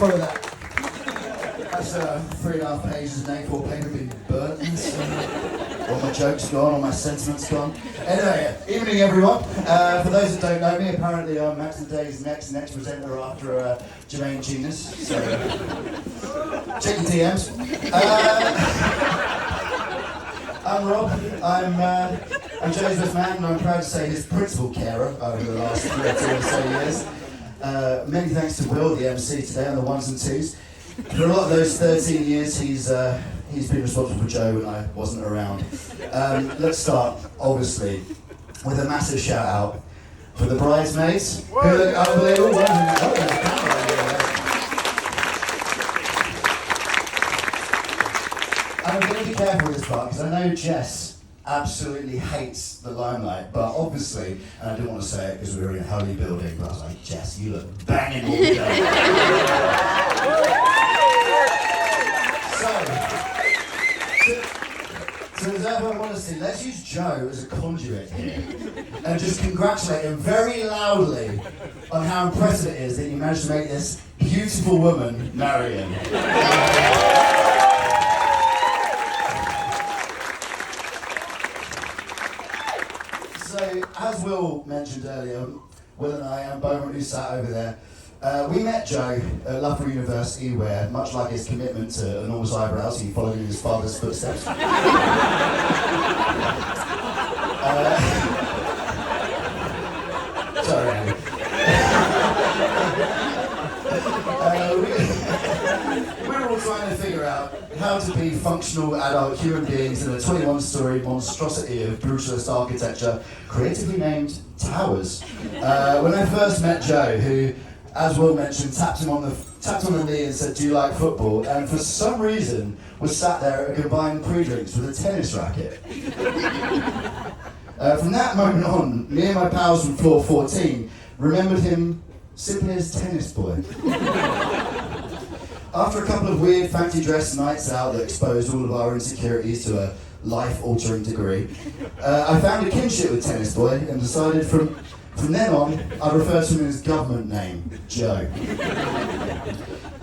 follow that. That's 3.5 pages of A4 paper being burnt. All my jokes gone, all my sentiments gone. Anyway, evening everyone. For those that don't know me, apparently I'm Max and Day's next presenter after Jermaine Genius. So, check your DMs. I'm Rob. I'm Joseph Mann, and I'm proud to say his principal carer over the last 3 or so years. Many thanks to Will, the MC today, on the ones and twos. For a lot of those 13 years, he's been responsible for Joe when I wasn't around. Let's start, obviously, with a massive shout out for the bridesmaids, who look unbelievable. I'm going to be careful with this part because I know Jess absolutely hates the limelight, but obviously, and I didn't want to say it because we were in a holy building, but I was like, Jess, you look banging all day. So reserve our honesty, let's use Joe as a conduit here and just congratulate him very loudly on how impressive it is that you managed to make this beautiful woman marry him. So, as Will mentioned earlier, Will and I, and Bowman, who sat over there, we met Joe at Loughborough University, where, much like his commitment to enormous eyebrows, he followed in his father's footsteps. Sorry, Andy. We were all trying to figure out how to be functional adult human beings in a 21-story monstrosity of brutalist architecture, creatively named Towers. When I first met Joe, who, as Will mentioned, tapped him on the knee and said, "Do you like football?" and for some reason was sat there at a combined pre-drinks with a tennis racket. From that moment on, me and my pals from floor 14 remembered him simply as Tennis Boy. After a couple of weird fancy dress nights out that exposed all of our insecurities to a life-altering degree, I found a kinship with Tennis Boy and decided from then on, I refer to him in his government name, Joe.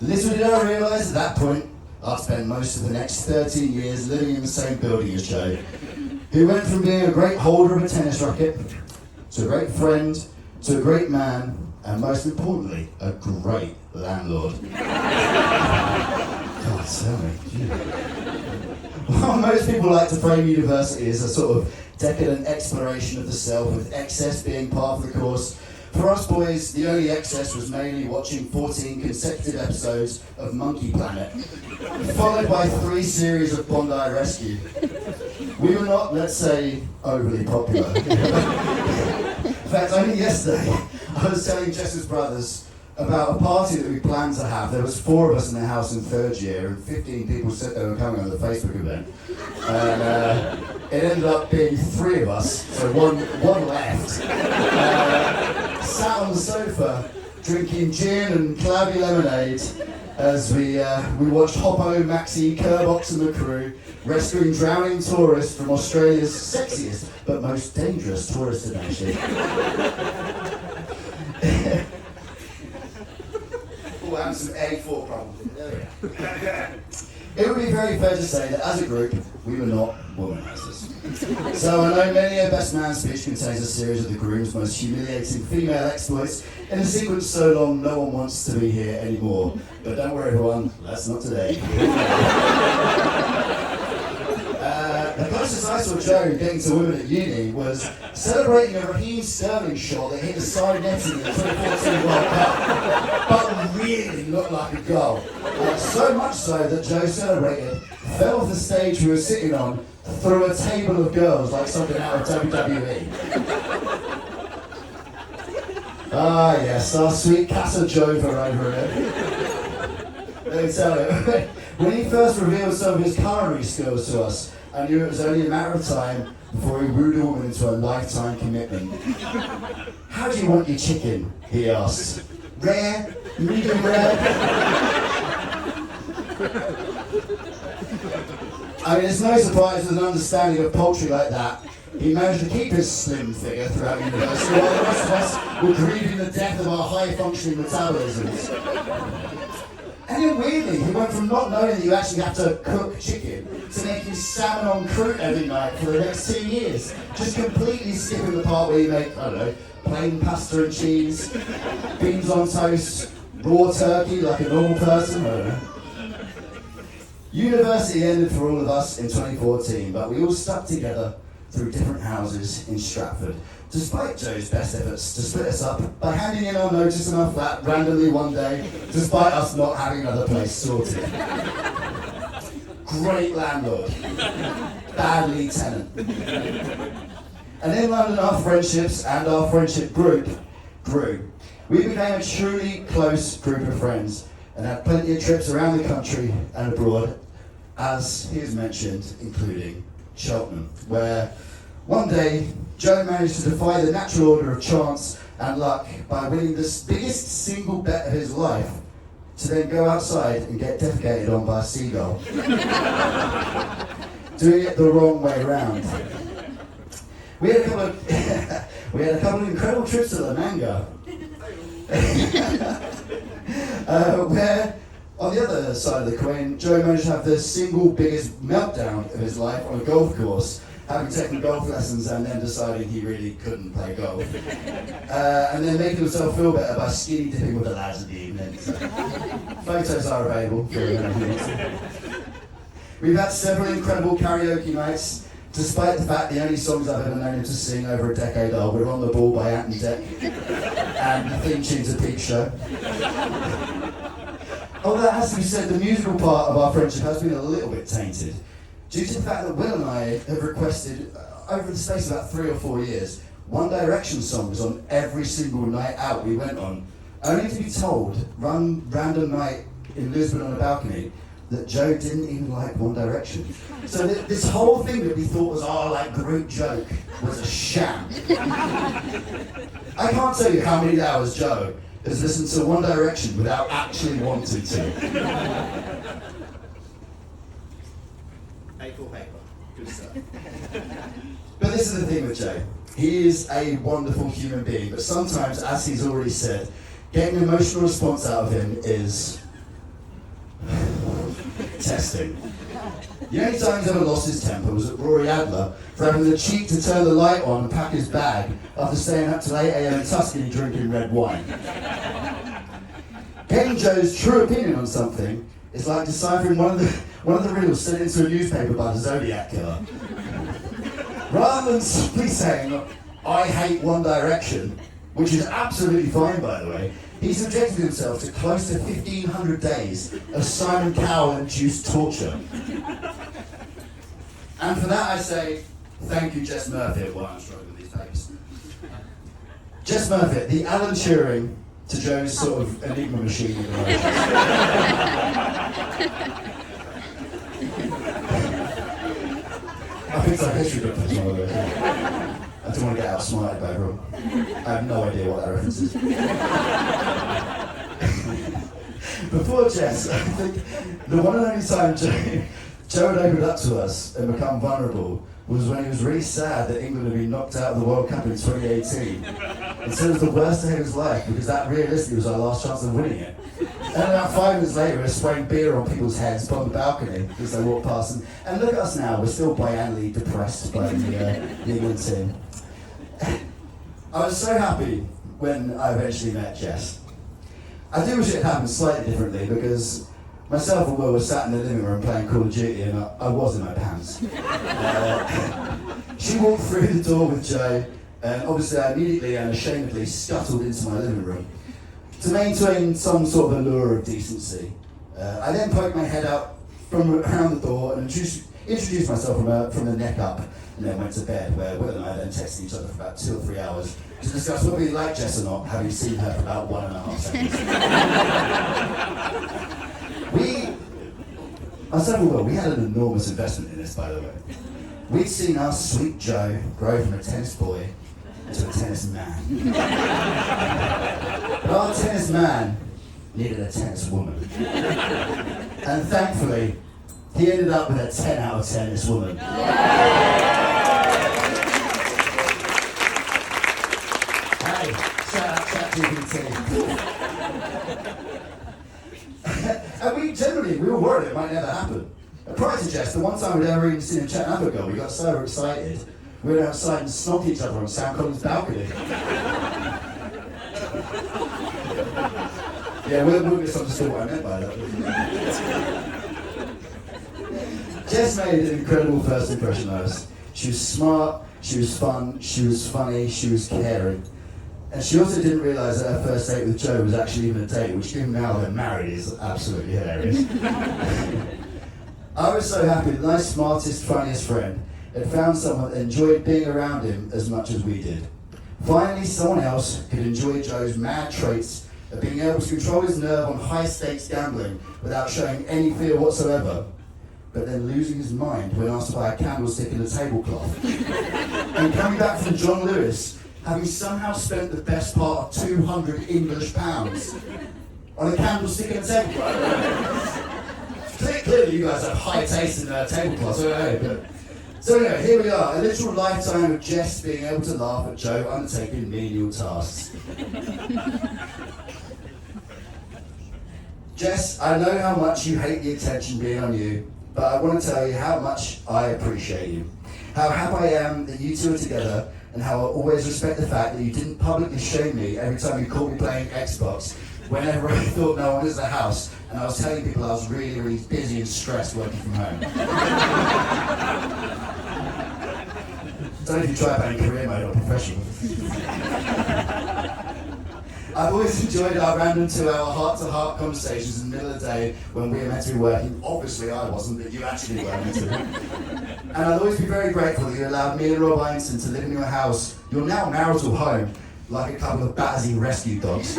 Little did I realise at that point, I'd spend most of the next 13 years living in the same building as Joe, who went from being a great holder of a tennis racket, to a great friend, to a great man, and most importantly, a great landlord. God, tell me. Well, most people like to frame university as a sort of decadent exploration of the self, with excess being part of the course. For us boys, the only excess was mainly watching 14 consecutive episodes of Monkey Planet, followed by 3 series of Bondi Rescue. We were not, let's say, overly popular. In fact, only yesterday, I was telling Jess's brothers about a party that we planned to have. There was 4 of us in the house in 3rd year, and 15 people said they were coming on the Facebook event. And it ended up being 3 of us, so one left. Sat on the sofa, drinking gin and cloudy lemonade, as we watched Hoppo, Maxi, Kerbox and the crew rescuing drowning tourists from Australia's sexiest but most dangerous tourist attraction. Oh, and some A4 problems. There we go. It would be very fair to say that as a group, we were not womanizers. So I know many a best man speech contains a series of the groom's most humiliating female exploits in a sequence so long no one wants to be here anymore. But don't worry everyone, that's not today. The closest I saw Joe getting to women at uni was celebrating a Raheem Sterling shot that hit the side netting in the 2014 World Cup, but really looked like a goal. So much so that Joe celebrated, fell off the stage we were sitting on, through a table of girls like something out of WWE. Ah yes, our sweet Casa Jova over here. Let me tell you, when he first revealed some of his culinary skills to us, I knew it was only a matter of time before he wooed a woman into a lifetime commitment. "How do you want your chicken?" he asked. "Rare? Medium rare?" I mean, it's no surprise with an understanding of poultry like that, he managed to keep his slim figure throughout university, while the rest of us were grieving the death of our high-functioning metabolisms. And then weirdly, he went from not knowing that you actually have to cook chicken to making salmon en croûte every night for the next 2 years. Just completely skipping the part where you make, I don't know, plain pasta and cheese, beans on toast, raw turkey like a normal person, I don't know. University ended for all of us in 2014, but we all stuck together through different houses in Stratford, despite Joe's best efforts to split us up by handing in our notice in our flat randomly one day, despite us not having another place sorted. Great landlord, bad lead tenant. And in London, our friendships and our friendship group grew. We became a truly close group of friends and had plenty of trips around the country and abroad, as he has mentioned, including Cheltenham, where one day Joe managed to defy the natural order of chance and luck by winning the biggest single bet of his life to then go outside and get defecated on by a seagull. Doing it the wrong way around. We had a couple of incredible trips to La Manga, where on the other side of the coin, Joe managed to have the single biggest meltdown of his life on a golf course, having taken golf lessons and then deciding he really couldn't play golf. And then making himself feel better by skinny dipping with the lads in the evening. So, photos are available. We've had several incredible karaoke nights, despite the fact the only songs I've ever known him to sing over a decade are We're on the Ball by Ant and Dec and the theme tune to Peep Show. Although that has to be said, the musical part of our friendship has been a little bit tainted, due to the fact that Will and I have requested, over the space of about 3 or 4 years, One Direction songs on every single night out we went on, only to be told, one random night in Lisbon on a balcony, that Joe didn't even like One Direction. So this whole thing that we thought was our group joke was a sham. I can't tell you how many hours Joe has listened to One Direction without actually wanting to. A4 paper. Good stuff. But this is the thing with Joe. He is a wonderful human being, but sometimes, as he's already said, getting an emotional response out of him is testing. The only time he's ever lost his temper was at Rory Adler for having the cheek to turn the light on and pack his bag after staying up till 8 a.m. in Tuscany drinking red wine. Getting Joe's true opinion on something is like deciphering one of the riddles sent into a newspaper by the Zodiac Killer. Rather than simply saying, I hate One Direction, which is absolutely fine by the way, he subjected himself to close to 1,500 days of Simon Cowell-induced torture. And for that I say, thank you Jess Murfitt while I'm struggling with these papers. Jess Murfitt, the Alan Turing to Joe's sort of enigma machine of emotions. I picked up history book for this one, by the way. I don't want to get outsmarted by everyone. I have no idea what that reference is. Before Jess, I think the one and only time Joe had opened up to us and become vulnerable was when he was really sad that England had been knocked out of the World Cup in 2018. And said it was the worst day of his life because that realistically was our last chance of winning it. And about 5 minutes later, we were spraying beer on people's heads on the balcony as they walked past. And look at us now, we're still biannually depressed by the England team. I was so happy when I eventually met Jess. I do wish it had happened slightly differently because myself and Will were sat in the living room playing Call of Duty and I was in my pants. She walked through the door with Joe and obviously I immediately and ashamedly scuttled into my living room. To maintain some sort of allure of decency, I then poked my head out from around the door and introduced myself from the neck up and then went to bed, where Will and I then texted each other for about 2 or 3 hours to discuss whether we liked Jess or not, having seen her for about 1.5 seconds. Myself and Will, we had an enormous investment in this, by the way. We'd seen our sweet Joe grow from a tennis boy into a tennis man. But our tennis man needed a tennis woman. And thankfully, he ended up with a 10 out of 10 tennis woman. Hey, shout out ChatGPT. And we were worried it might never happen. And prior to Jess, the one time we'd ever even seen him chat another girl, we got so excited. We went outside and snogged each other on Sam Collins' balcony. Yeah, we'll misunderstood what I meant by that. Jess made an incredible first impression of us. She was smart, she was fun, she was funny, she was caring. And she also didn't realise that her first date with Joe was actually even a date, which even now they're married is absolutely hilarious. I was so happy that my smartest, funniest friend had found someone that enjoyed being around him as much as we did. Finally, someone else could enjoy Joe's mad traits of being able to control his nerve on high-stakes gambling without showing any fear whatsoever, but then losing his mind when asked to buy a candlestick and a tablecloth. And coming back from John Lewis, having somehow spent the best part of 200 English pounds on a candlestick and a tablecloth. Clearly you guys have high taste in tablecloths, I don't know, but... So anyway, here we are, a literal lifetime of Jess being able to laugh at Joe undertaking menial tasks. Jess, I know how much you hate the attention being on you, but I want to tell you how much I appreciate you. How happy I am that you two are together, and how I always respect the fact that you didn't publicly shame me every time you caught me playing Xbox, whenever I thought no one was at the house, and I was telling people I was really, really busy and stressed working from home. Don't know if you try playing career mode or professional. I've always enjoyed our random 2-hour heart-to-heart conversations in the middle of the day when we were meant to be working. Obviously I wasn't, but you actually were meant to. And I'll always be very grateful that you allowed me and Rob Einstein to live in your house, your now marital home, like a couple of Battersea rescue dogs.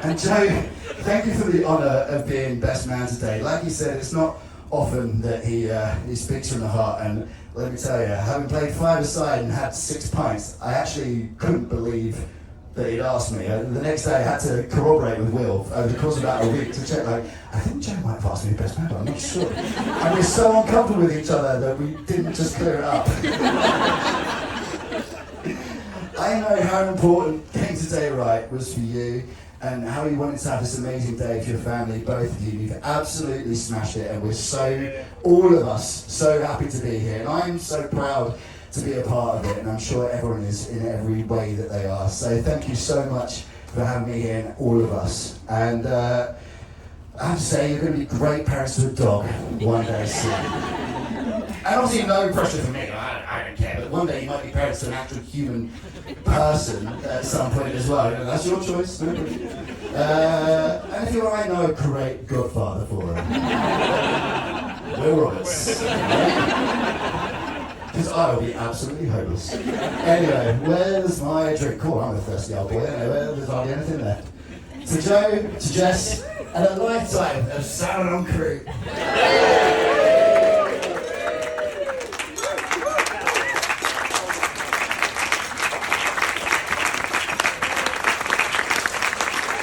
And Joe, thank you for the honour of being best man today. Like you said, it's not often that he speaks from the heart, and let me tell you, having played five-a-side and had 6 pints, I actually couldn't believe that he'd asked me. The next day I had to corroborate with Will over the course of about a week to check, like, I think Joe might have asked me best man, but I'm not sure. And we're so uncomfortable with each other that we didn't just clear it up. I know how important getting today right was for you, and how you wanted to have this amazing day for your family, both of you. You've absolutely smashed it, and we're all of us, so happy to be here. And I'm so proud to be a part of it, and I'm sure everyone is in every way that they are. So thank you so much for having me here, and all of us. And I have to say, you're going to be great parents to a dog one day soon. And obviously no pressure for me, I don't care, but one day you might be parents to an actual human person at some point as well. You know, that's your choice. And if you're I know a great godfather for him. Will Roberts. Because I will be absolutely hopeless. Anyway, where's my drink? Cool, I'm a thirsty old boy. Anyway, there's hardly anything left. To Joe, to Jess, and a lifetime of salad on crew.